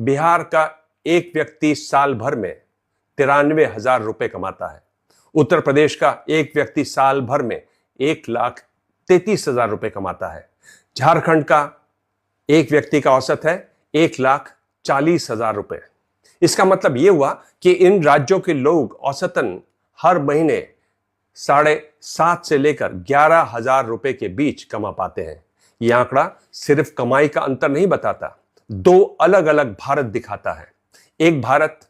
बिहार का एक व्यक्ति साल भर में 93,000 रुपए कमाता है। उत्तर प्रदेश का एक व्यक्ति साल भर में 1,33,000 रुपए कमाता है। झारखंड का एक व्यक्ति का औसत है 1,40,000 रुपए। इसका मतलब यह हुआ कि इन राज्यों के लोग औसतन हर महीने 7,500 से लेकर 11,000 रुपए के बीच कमा पाते हैं। यह आंकड़ा सिर्फ कमाई का अंतर नहीं बताता, दो अलग अलग भारत दिखाता है। एक भारत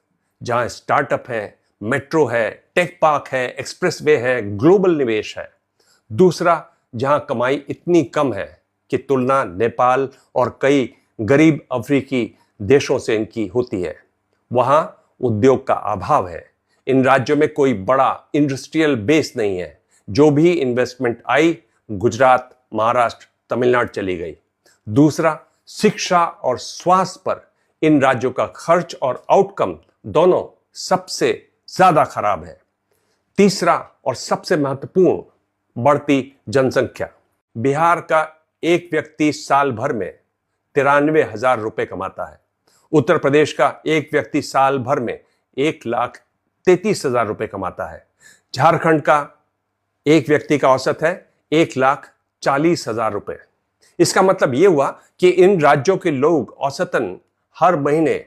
जहां स्टार्टअप है, मेट्रो है, टेक पार्क है, एक्सप्रेसवे है, ग्लोबल निवेश है। दूसरा जहां कमाई इतनी कम है कि तुलना नेपाल और कई गरीब अफ्रीकी देशों से इनकी होती है। वहां उद्योग का अभाव है। इन राज्यों में कोई बड़ा इंडस्ट्रियल बेस नहीं है। जो भी इन्वेस्टमेंट आई गुजरात, महाराष्ट्र, तमिलनाडु चली गई। दूसरा, शिक्षा और स्वास्थ्य पर इन राज्यों का खर्च और आउटकम दोनों सबसे ज्यादा खराब है। तीसरा और सबसे महत्वपूर्ण, बढ़ती जनसंख्या। बिहार का एक व्यक्ति साल भर में 93,000 रुपए कमाता है। उत्तर प्रदेश का एक व्यक्ति साल भर में 1,33,000 रुपए कमाता है। झारखंड का एक व्यक्ति का औसत है 1,40,000 रुपए। इसका मतलब यह हुआ कि इन राज्यों के लोग औसतन हर महीने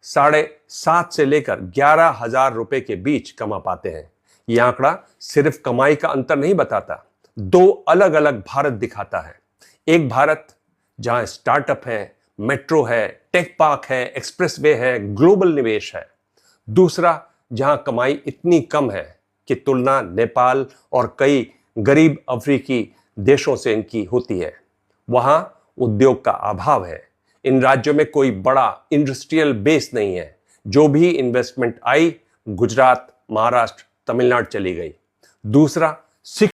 7,500 से लेकर 11,000 रुपए के बीच कमा पाते हैं। यह आंकड़ा सिर्फ कमाई का अंतर नहीं बताता, दो अलग अलग भारत दिखाता है। एक भारत जहां स्टार्टअप है, मेट्रो है, टेक पार्क है, एक्सप्रेसवे है, ग्लोबल निवेश है। दूसरा जहां कमाई इतनी कम है कि तुलना नेपाल और कई गरीब अफ्रीकी देशों से इनकी होती है। वहां उद्योग का अभाव है। इन राज्यों में कोई बड़ा इंडस्ट्रियल बेस नहीं है। जो भी इन्वेस्टमेंट आई गुजरात, महाराष्ट्र, तमिलनाडु चली गई। दूसरा,